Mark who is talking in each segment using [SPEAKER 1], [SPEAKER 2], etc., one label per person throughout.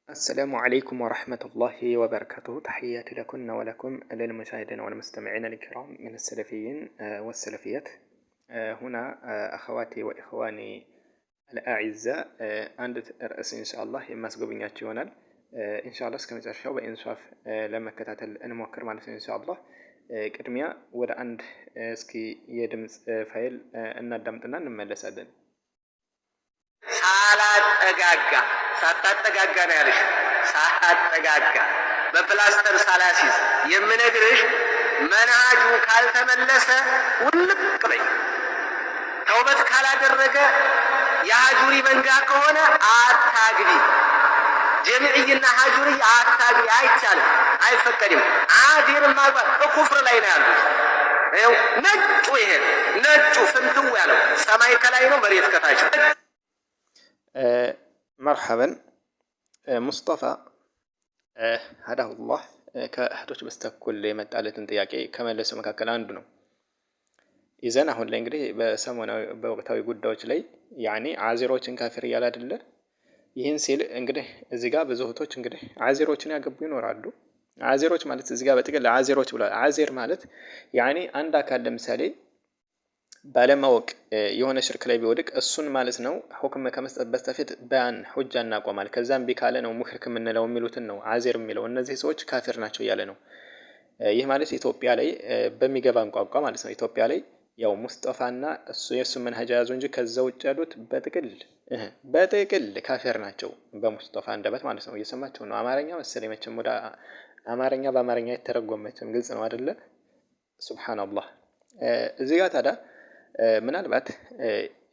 [SPEAKER 1] السلام عليكم ورحمة الله وبركاته. تحياتي لكن ولكم للمشاهدين والمستمعين الكرام من السلفيين والسلفيات. هنا أخواتي وإخواني الأعزاء عند رأس إن شاء الله مسجوبينات يونال إن شاء الله سكمت أشياء بإنصاف لما كتعت الموكر مالس إن شاء الله ቅድሚያ ወደ አንድ እስኪ የድምጽ ፋይል እናዳምጥና እንመለሳለን።
[SPEAKER 2] ሳታጠጋጋ ነው ያለሽ። ሳታጠጋጋ በፕላስተር ሳላሲስ የምነግርሽ መንሃጁ ካልተመለሰ ውልቅ በይ። ተውበት ካላደረገ የሀጁሪ መንጋ ከሆነ አታግቢ። ጀሚዕይና ሀጁሪ አታግቢ፣ አይቻልም፣ አይፈቀድም። አዲር ማግባት በኩፍር ላይ ነው ያሉት። ይኸው ነጩ ይሄ ነጩ ፍንትው ያለው ሰማይ ከላይ ነው መሬት ከታች።
[SPEAKER 1] መርሐበን ሙስጠፋ ሀዳሁላህ ከእህቶች በስተኩል የመጣለትን ጥያቄ ከመለሱ መካከል አንዱ ነው። ይዘን አሁን ላይ እንግዲህ በሰሞናዊ በወቅታዊ ጉዳዮች ላይ ያኔ አዚሮችን ካፊር እያለ አይደለ? ይህን ሲል እንግዲህ እዚህ ጋር ብዙ እህቶች እንግዲህ አዚሮችን ያገቡ ይኖራሉ። አዚሮች ማለት እዚህ ጋር በጥቅል አዚሮች ብሏል። አዚር ማለት ያኔ አንድ አካል ለምሳሌ ባለማወቅ የሆነ ሽርክ ላይ ቢወድቅ እሱን ማለት ነው ሁክም ከመስጠት በስተፊት በያን ሁጃ እናቆማል። ከዛም ቢካለ ነው ሙሽሪክ የምንለው የሚሉትን ነው አዚር የሚለው። እነዚህ ሰዎች ካፊር ናቸው እያለ ነው። ይህ ማለት ኢትዮጵያ ላይ በሚገባን ቋንቋ ማለት ነው። ኢትዮጵያ ላይ ያው ሙስጠፋና እሱ የሱ መንሀጅ ያዙ እንጂ ከዛ ውጭ ያሉት በጥቅል ካፊር ናቸው በሙስጠፋ አንደበት ማለት ነው። እየሰማችሁ ነው። አማርኛ መሰለኝ መቼም ወደ አማርኛ በአማርኛ የተረጎመችም ግልጽ ነው አይደለ? ሱብሃንአላህ። እዚህ ጋር ታዲያ ምናልባት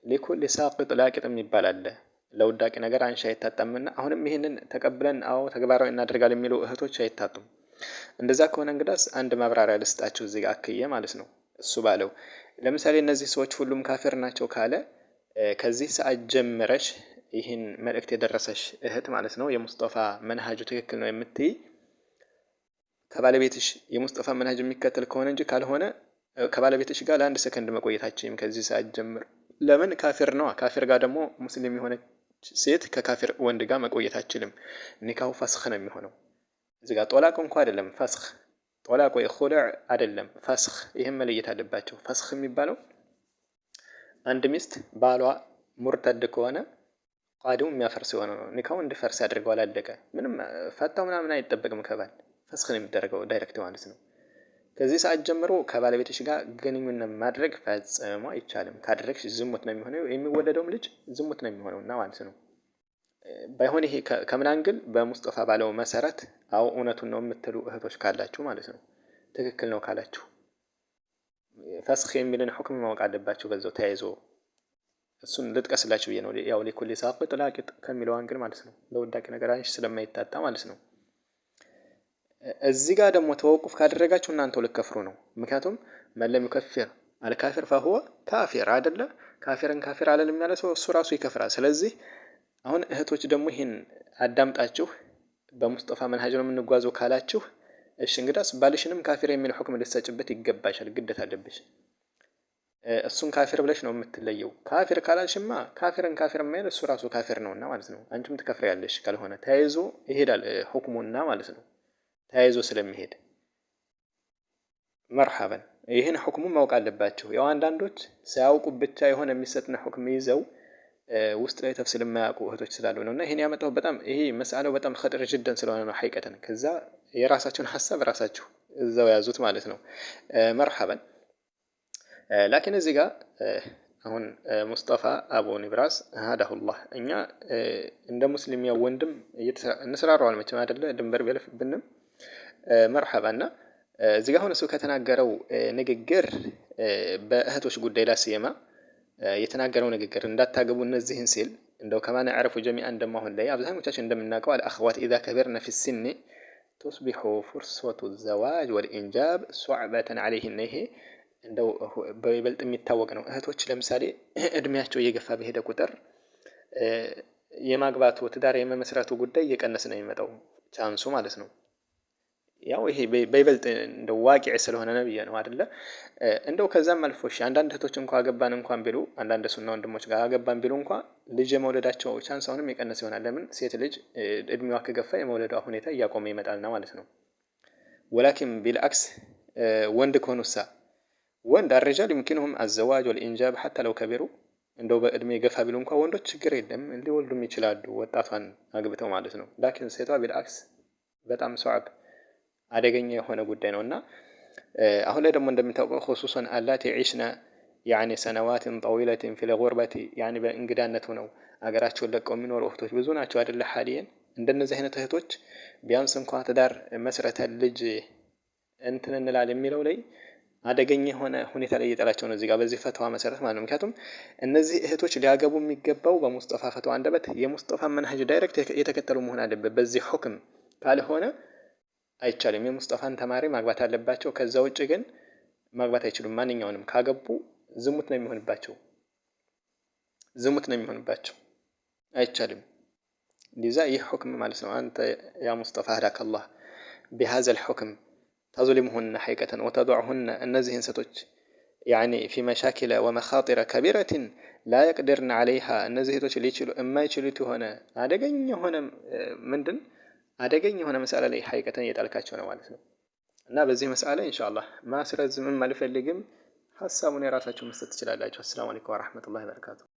[SPEAKER 1] ሊኩል ሳቂጥ ላቂጥ የሚባል አለ። ለውዳቂ ነገር አንሻ አይታጣምና አሁንም ይሄንን ተቀብለን አዎ ተግባራዊ እናደርጋለን የሚሉ እህቶች አይታጡም። እንደዛ ከሆነ እንግዳስ አንድ ማብራሪያ ልስጣችሁ እዚህ ጋር አክዬ ማለት ነው። እሱ ባለው ለምሳሌ እነዚህ ሰዎች ሁሉም ካፊር ናቸው ካለ ከዚህ ሰዓት ጀምረሽ ይህን መልእክት የደረሰሽ እህት ማለት ነው የሙስጠፋ መንሃጁ ትክክል ነው የምትይ ከባለቤትሽ የሙስጠፋ መንሃጅ የሚከተል ከሆነ እንጂ ካልሆነ ከባለቤትሽ ጋር ለአንድ ሰከንድ መቆየታችሁም ከዚህ ሰዓት ጀምር። ለምን ካፊር ነው። ካፊር ጋር ደግሞ ሙስሊም የሆነች ሴት ከካፊር ወንድ ጋር መቆየት አትችልም። ኒካሁ ፈስኽ ነው የሚሆነው። እዚህ ጋር ጦላቅ እንኳን አይደለም ፈስኽ ጦላቅ ወይ ኹሉዕ አይደለም ፈስኽ። ይሄን መለየት አለባቸው። ፈስኽ የሚባለው አንድ ሚስት ባሏ ሙርተድ ከሆነ ቃዲው የሚያፈርስ የሆነ ነው። ኒካው እንዲፈርስ ያደርገዋል። አለቀ። ምንም ፈታው ምናምን አይጠበቅም ከባል። ፈስኽ ነው የሚደረገው ዳይሬክት ማለት ነው። ከዚህ ሰዓት ጀምሮ ከባለቤትሽ ጋር ግንኙነት ማድረግ ፈጽሞ አይቻልም። ካደረግሽ ዝሙት ነው የሚሆነው። የሚወለደውም ልጅ ዝሙት ነው የሚሆነውና ማለት ነው። ባይሆን ይሄ ከምን አንግል በሙስጠፋ ባለው መሰረት አው እውነቱን ነው የምትሉ እህቶች ካላችሁ ማለት ነው ትክክል ነው ካላችሁ ፈስኽ የሚልን ሁክም ማወቅ አለባችሁ። በዛው ተያይዞ እሱን ልጥቀስላችሁ ብዬ ነው። ያው ሊኩል ሳቂጥ ላቂጥ ከሚለው አንግል ማለት ነው። ለውዳቂ ነገር አንሽ ስለማይታጣ ማለት ነው። እዚህ ጋር ደግሞ ተወቁፍ ካደረጋችሁ እናንተው ልከፍሩ ነው። ምክንያቱም መለም ይከፍር አልካፊር فهو ካፊር አይደለ? ካፊርን ካፊር አለንም ያለ ሰው እሱ ራሱ ይከፍራል። ስለዚህ አሁን እህቶች ደግሞ ይሄን አዳምጣችሁ በሙስጠፋ መንሃጅ ነው የምንጓዘው ካላችሁ እሺ እንግዳስ ባልሽንም ካፊር የሚል ሁክም ልትሰጭበት ይገባሻል። ግዴታ አለብሽ። እሱን ካፊር ብለሽ ነው የምትለየው። ካፊር ካላልሽማ ካፊርን ካፊር ማለት እሱ ራሱ ካፊር ነውና ማለት ነው። አንቺም ትከፍሪያለሽ። ካልሆነ ተያይዞ ይሄዳል ሁክሙና ማለት ነው። ተያይዞ ስለሚሄድ መርሐበን ይሄን ሁክሙ ማወቅ አለባችሁ። ያው አንዳንዶች ሳያውቁ ብቻ የሆነ የሚሰጥነ ሁክም ይዘው ውስጥ ላይ ተፍሲል የማያውቁ እህቶች ስላሉ ነውና ይሄን ያመጣው በጣም ይሄ መስአለው በጣም ኸጥር ጅደን ስለሆነ ነው። ሐቂቀተን ከዛ የራሳችሁን ሐሳብ ራሳችሁ እዛው ያዙት ማለት ነው። መርሐበን ላኪን እዚህ ጋር አሁን ሙስጠፋ አቡ ኒብራስ ሀዳሁላህ እኛ እንደ ሙስሊም ያው ወንድም እንስራራዋል መቼም አይደለ ድንበር ቢያልፍብንም መርሐባና እዚህ ጋር አሁን እሱ ከተናገረው ንግግር በእህቶች ጉዳይ ላስየማ የተናገረው ንግግር እንዳታገቡ እነዚህን ሲል እንደው ከማን ያعرፉ جميعا እንደማሁን ላይ አብዛኞቻችን እንደምናውቀው አልአخوات اذا كبرنا في السن تصبح فرصة الزواج والانجاب صعبة عليهن። ይሄ እንደው በይበልጥ የሚታወቅ ነው። እህቶች ለምሳሌ እድሜያቸው እየገፋ በሄደ ቁጥር የማግባቱ ትዳር የመመስረቱ ጉዳይ እየቀነሰ ነው የሚመጣው ቻንሱ ማለት ነው። ያው ይሄ በይበልጥ እንደው ዋቂዕ ስለሆነ ነብይ ነው አይደለ? እንደው ከዛም አልፎ እሺ አንዳንድ እህቶች እንኳን አገባን እንኳን ቢሉ አንዳንድ ሱና ወንድሞች ጋር አገባን ቢሉ እንኳን ልጅ የመውለዳቸው ቻንስ አሁንም የቀነሰ ይሆናል። ለምን ሴት ልጅ እድሜዋ ከገፋ የመውለዷ ሁኔታ እያቆመ ይመጣልና ማለት ነው። ወላኪን ቢልአክስ ወንድ ከሆኑሳ ወንድ አልሪጃል يمكنهم الزواج والإنجاب حتى لو كبروا እንደው በእድሜ ገፋ ቢሉ እንኳን ወንዶች ችግር የለም ሊወልዱም ይችላሉ ወጣቷን አግብተው ማለት ነው። ላኪን ሴቷ ቢልአክስ በጣም ሷዕብ አደገኛ የሆነ ጉዳይ ነውና አሁን ላይ ደግሞ እንደምታውቀው خصوصا اللاتي عشن يعني سنوات طويلة في الغربة يعني በእንግዳነት ሆነው አገራቸውን ለቀው የሚኖሩ እህቶች ብዙ ናቸው አይደለ? ሐዲየን እንደነዚህ አይነት እህቶች ቢያንስ እንኳን ትዳር መስረተን ልጅ እንትን እንላለን የሚለው ላይ አደገኛ የሆነ ሁኔታ ላይ እየጣላቸው ነው እዚህ ጋር በዚህ ፈትዋ መሰረት ማለት ነው። ምክንያቱም እነዚህ እህቶች ሊያገቡ የሚገባው በሙስጠፋ ፈትዋ አንደበት የሙስጠፋ መንሀጅ ዳይሬክት የተከተሉ መሆን አለበት። በዚህ ሁክም ካልሆነ አይቻልም። የሙስጠፋን ተማሪ ማግባት አለባቸው። ከዛ ውጭ ግን ማግባት አይችሉም። ማንኛውንም ካገቡ ዝሙት ነው የሚሆንባቸው አይቻልም። لذا ይህ ሁክም ማለት ነው አንተ ያ ሙስጠፋ هداك الله بهذا الحكم تظلمهن حقيقة وتضعهن እነዚህን ሴቶች يعني في مشاكل ومخاطر كبيرة لا يقدرن عليها እነዚህ ሴቶች ሊችሉ የማይችሉት ሆነ አደገኛ የሆነ መስአላ ላይ حقيقة እየጣልካቸው ነው ማለት ነው። እና በዚህ መስአላ ኢንሻአላህ ማስረዝምም አልፈልግም። ሐሳቡን የራሳችሁ መስጠት ትችላላችሁ። አሰላሙ አለይኩም ወራህመቱላሂ ወበረካቱ።